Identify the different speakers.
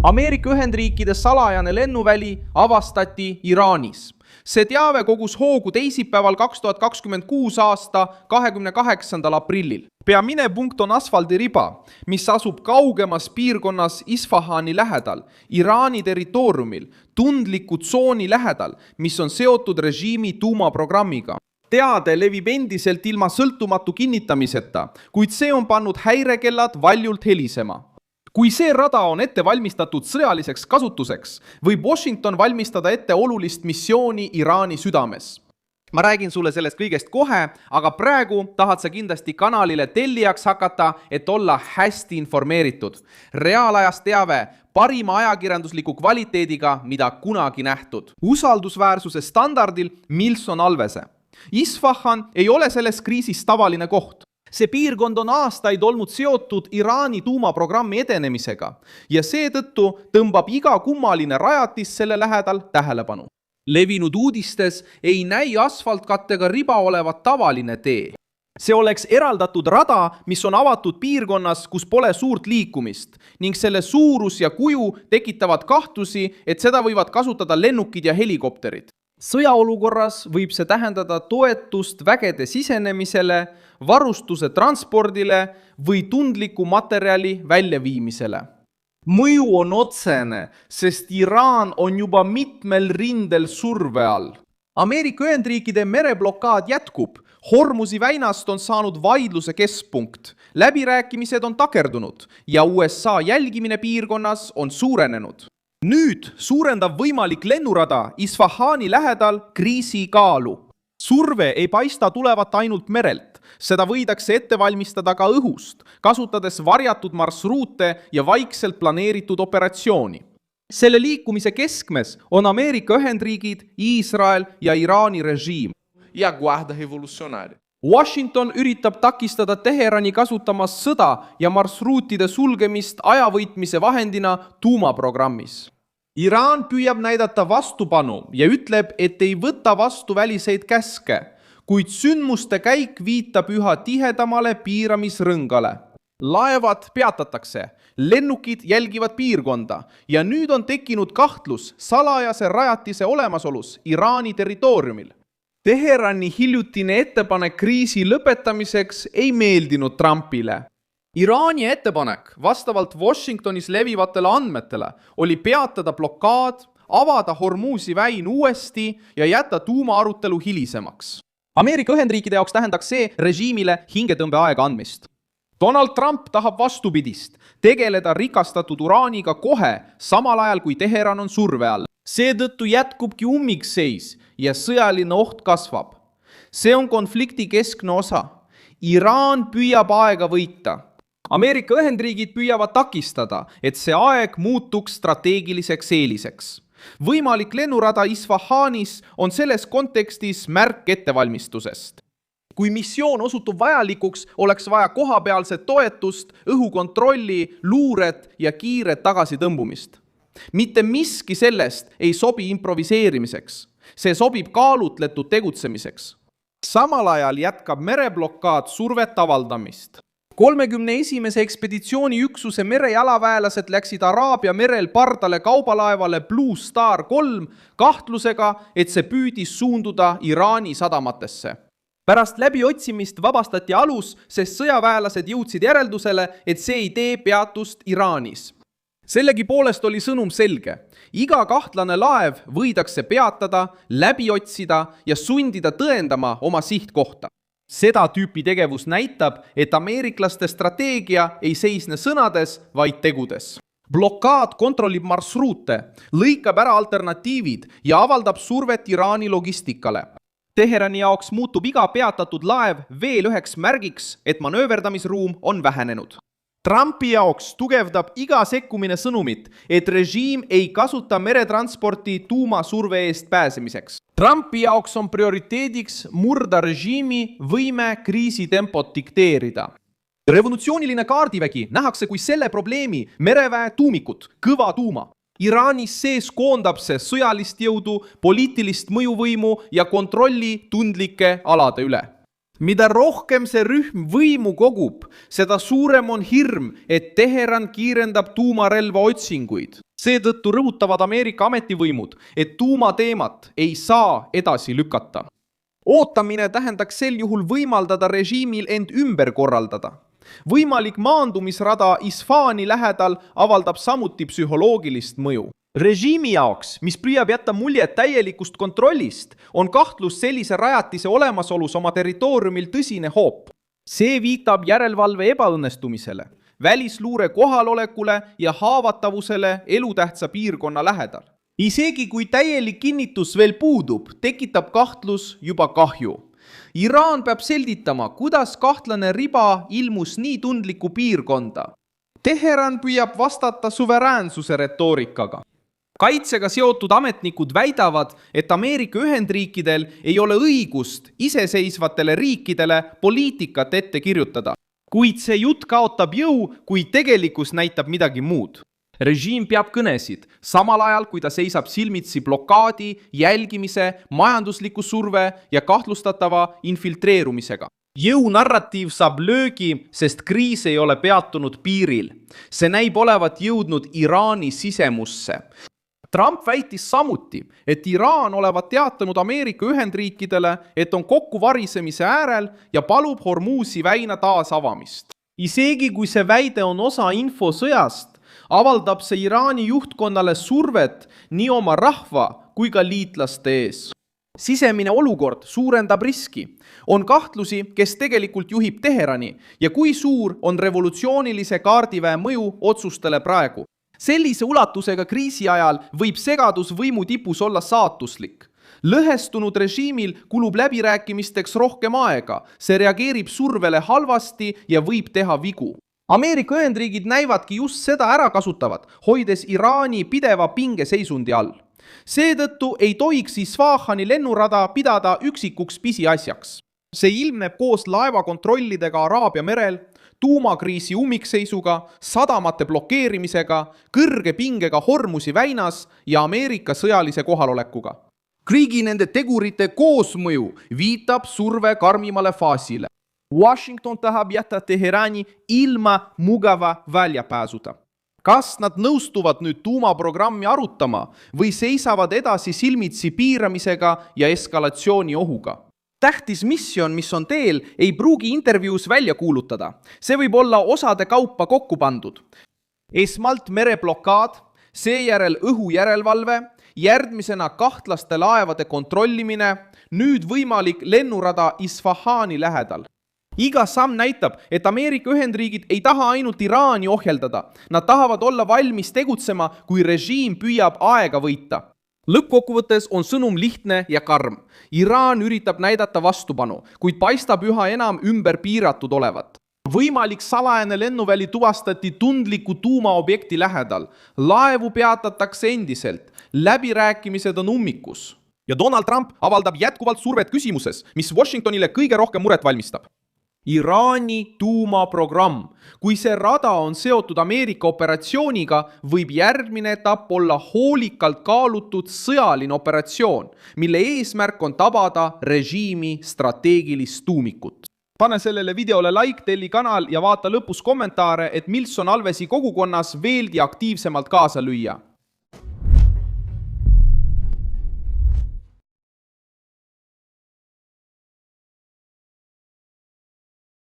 Speaker 1: Ameerika Ühendriikide salajane lennuväli avastati Iraanis. See teave kogus hoogu teisipäeval 2026 aasta 28. aprillil. Peamine punkt on asfaldiriba, mis asub kaugemas piirkonnas Isfahani lähedal, Iraani territooriumil, tundliku tsooni lähedal, mis on seotud režiimi tuumaprogrammiga. Teade levib endiselt ilma sõltumatu kinnitamiseta, kuid see on pannud häirekellad valjult helisema. Kui see rada on ette valmistatud sõjaliseks kasutuseks, võib Washington valmistada ette olulist missiooni Iraani südames. Ma räägin sulle sellest kõigest kohe, aga praegu tahad sa kindlasti kanalile tellijaks hakata, et olla hästi informeeritud. Reaalajas teave parima ajakirjandusliku kvaliteediga, mida kunagi nähtud. Usaldusväärsuse standardil Milson Alvese. Isfahan ei ole selles kriisis tavaline koht. See piirkond on aastaid olnud seotud Iraani tuumaprogrammi edenemisega ja seetõttu tõmbab iga kummaline rajatis selle lähedal tähelepanu. Levinud uudistes ei näi asfaltkattega riba olevat tavaline tee. See oleks eraldatud rada, mis on avatud piirkonnas, kus pole suurt liikumist ning selle suurus ja kuju tekitavad kahtlusi, et seda võivad kasutada lennukid ja helikopterid. Sõjaolukorras võib see tähendada toetust vägede sisenemisele, varustuse transpordile või tundliku materjali väljaviimisele. Mõju on otsene, sest Iraan on juba mitmel rindel surve all. Ameerika Ühendriikide mereblokaad jätkub. Hormuzi väinast on saanud vaidluse keskpunkt. Läbirääkimised on takerdunud ja USA jälgimine piirkonnas on suurenenud. Nüüd suurendab võimalik lennurada Isfahani lähedal kriisi kaalu. Surve ei paista tulevat ainult merelt. Seda võidakse ette valmistada ka õhust, kasutades varjatud marsruute ja vaikselt planeeritud operatsiooni. Selle liikumise keskmes on Ameerika Ühendriigid, Iisrael ja Iraani režiim.
Speaker 2: Ja guarda revolucionária.
Speaker 1: Washington üritab takistada Teherani kasutamas sõda ja marsruutide sulgemist ajavõitmise vahendina tuumaprogrammis. Iraan püüab näidata vastupanu ja ütleb, et ei võta vastu väliseid käske, kuid sündmuste käik viitab üha tihedamale piiramisrõngale. Laevad peatatakse, lennukid jälgivad piirkonda ja nüüd on tekkinud kahtlus salajase rajatise olemasolus Iraani territooriumil. Teherani hiljutine ettepanek kriisi lõpetamiseks ei meeldinud Trumpile. Iraani ettepanek vastavalt Washingtonis levivatele andmetele oli peatada blokaad, avada Hormuzi väin uuesti ja jätta tuumaarutelu hilisemaks. Ameerika Ühendriikide jaoks tähendaks see režiimile hingetõmbeaega andmist. Donald Trump tahab vastupidist, tegeleda rikastatud uraaniga kohe, samal ajal kui Teheran on surve all. Seetõttu jätkubki ummikseis ja sõjaline oht kasvab. See on konflikti keskne osa. Iraan püüab aega võita. Ameerika Ühendriigid püüavad takistada, et see aeg muutuks strateegiliseks eeliseks. Võimalik lennurada Isfahanis on selles kontekstis märk ettevalmistusest. Kui missioon osutub vajalikuks, oleks vaja kohapealset toetust, õhukontrolli, luuret ja kiiret tagasitõmbumist. Mitte miski sellest ei sobi improviseerimiseks. See sobib kaalutletud tegutsemiseks. Samal ajal jätkab mereblokaad survet avaldamist. 31. ekspeditsiooni üksuse merejalaväelased läksid Araabia merel pardale kaubalaevale Blue Star 3 kahtlusega, et see püüdis suunduda Iraani sadamatesse. Pärast läbiotsimist vabastati alus, sest sõjaväelased jõudsid järeldusele, et see ei tee peatust Iraanis. Sellegi poolest oli sõnum selge. Iga kahtlane laev võidakse peatada, läbi otsida ja sundida tõendama oma sihtkohta. Seda tüüpi tegevus näitab, et ameeriklaste strateegia ei seisne sõnades, vaid tegudes. Blokaad kontrollib marsruute, lõikab ära alternatiivid ja avaldab survet Iraani logistikale. Teherani jaoks muutub iga peatatud laev veel üheks märgiks, et manööverdamisruum on vähenenud. Trumpi jaoks tugevdab iga sekkumine sõnumit, et režiim ei kasuta meretransporti tuumasurve eest pääsemiseks. Trumpi jaoks on prioriteediks murda režiimi võime kriisitempot dikteerida. Revolutsiooniline kaardivägi nähakse kui selle probleemi mereväe tuumikut, kõva tuuma. Iraanis sees koondab see sõjalist jõudu, poliitilist mõjuvõimu ja kontrolli tundlike alade üle. Mida rohkem see rühm võimu kogub, seda suurem on hirm, et Teheran kiirendab tuumarelva otsinguid. Seetõttu rõhutavad Ameerika ametivõimud, et tuumateemat ei saa edasi lükata. Ootamine tähendaks sel juhul võimaldada režiimil end ümber korraldada. Võimalik maandumisrada Isfaani lähedal avaldab samuti psühholoogilist mõju. Režiimi jaoks, mis püüab jätta muljet täielikust kontrollist, on kahtlus sellise rajatise olemasolus oma territooriumil tõsine hoop. See viitab järelevalve ebaõnnestumisele, välisluure kohalolekule ja haavatavusele elutähtsa piirkonna lähedal. Isegi kui täielik kinnitus veel puudub, tekitab kahtlus juba kahju. Iraan peab selditama, kuidas kahtlane riba ilmus nii tundliku piirkonda. Teheran püüab vastata suveräänsuse retoorikaga. Kaitsega seotud ametnikud väidavad, et Ameerika Ühendriikidel ei ole õigust iseseisvatele riikidele poliitikat ette kirjutada. Kuid see jutt kaotab jõu, kui tegelikkus näitab midagi muud. Režiim peab kõnesid, samal ajal kui ta seisab silmitsi blokaadi, jälgimise, majandusliku surve ja kahtlustatava infiltreerumisega. Jõunarratiiv saab löögi, sest kriis ei ole peatunud piiril. See näib olevat jõudnud Iraani sisemusse. Trump väitis samuti, et Iraan olevat teatanud Ameerika Ühendriikidele, et on kokkuvarisemise äärel ja palub Hormuzi väina taas avamist. Isegi kui see väide on osa infosõjast, avaldab see Iraani juhtkonnale survet nii oma rahva kui ka liitlaste ees. Sisemine olukord suurendab riski. On kahtlusi, kes tegelikult juhib Teherani ja kui suur on revolutsioonilise kaardiväe mõju otsustele praegu. Sellise ulatusega kriisi ajal võib segadus võimu tipus olla saatuslik. Lõhestunud režiimil kulub läbirääkimisteks rohkem aega, see reageerib survele halvasti ja võib teha vigu. Ameerika Ühendriigid näivadki just seda ära kasutavad, hoides Iraani pideva pingeseisundi all. Seetõttu ei tohiks Isfahani lennurada pidada üksikuks pisiasjaks. See ilmneb koos laevakontrollidega Araabia merel, tuumakriisi ummikseisuga, sadamate blokeerimisega, kõrge pingega Hormuzi väinas ja Ameerika sõjalise kohalolekuga. Kõigi nende tegurite koosmõju viitab surve karmimale faasile. Washington tahab jätta Teherani ilma mugava väljapääsuta. Kas nad nõustuvad nüüd tuumaprogrammi arutama või seisavad edasi silmitsi piiramisega ja eskalatsiooni ohuga? Tähtis missioon, mis on teel, ei pruugi intervjuus välja kuulutada. See võib olla osade kaupa kokku pandud. Esmalt mereblokaad, seejärel õhujärelevalve, järgmisena kahtlaste laevade kontrollimine, nüüd võimalik lennurada Isfahani lähedal. Iga samm näitab, et Ameerika Ühendriigid ei taha ainult Iraani ohjeldada. Nad tahavad olla valmis tegutsema, kui režiim püüab aega võita. Lõppkokkuvõttes on sõnum lihtne ja karm. Iraan üritab näidata vastupanu, kuid paistab üha enam ümber piiratud olevat. Võimalik salajane lennuväli tuvastati tundliku tuumaobjekti lähedal. Laevu peatatakse endiselt. Läbirääkimised on ummikus. Ja Donald Trump avaldab jätkuvalt survet küsimuses, mis Washingtonile kõige rohkem muret valmistab. Iraani tuumaprogramm. Kui see rada on seotud Ameerika operatsiooniga, võib järgmine etapp olla hoolikalt kaalutud sõjaline operatsioon, mille eesmärk on tabada režiimi strateegilist tuumikut. Pane sellele videole like, telli kanal ja vaata lõpus kommentaare, et Milson Alvesi kogukonnas veelgi aktiivsemalt kaasa lüüa.